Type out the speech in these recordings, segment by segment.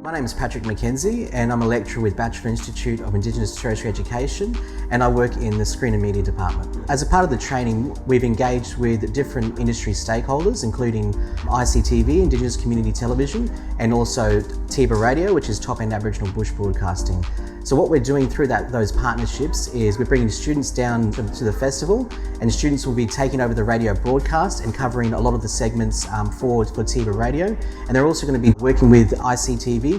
My name is Patrick McKenzie and I'm a lecturer with Batchelor Institute of Indigenous Tertiary Education, and I work in the Screen and Media Department. As a part of the training, we've engaged with different industry stakeholders, including ICTV, Indigenous Community Television, and also Tiba Radio, which is top-end Aboriginal Bush broadcasting. So what we're doing through those partnerships is we're bringing students down to the festival, and students will be taking over the radio broadcast and covering a lot of the segments for Tiba Radio. And they're also going to be working with ICTV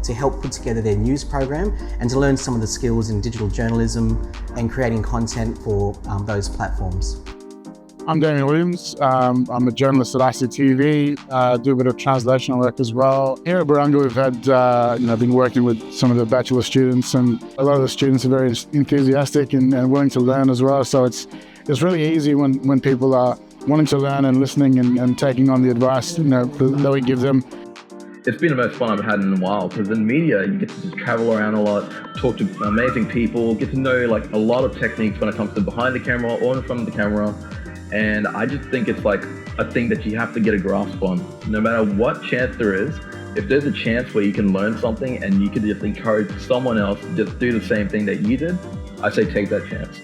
to help put together their news program and to learn some of the skills in digital journalism and creating content for those platforms. I'm Damien Williams. I'm a journalist at ICTV, do a bit of translational work as well. Here at Barunga, we've had, been working with some of the Batchelor students, and a lot of the students are very enthusiastic and willing to learn as well. So it's really easy when people are wanting to learn and listening and taking on the advice, that we give them. It's been the most fun I've had in a while, because in media you get to just travel around a lot, talk to amazing people, get to know a lot of techniques when it comes to behind the camera or in front of the camera. And I just think it's a thing that you have to get a grasp on. No matter what chance there is, if there's a chance where you can learn something and you can just encourage someone else to just do the same thing that you did, I say take that chance.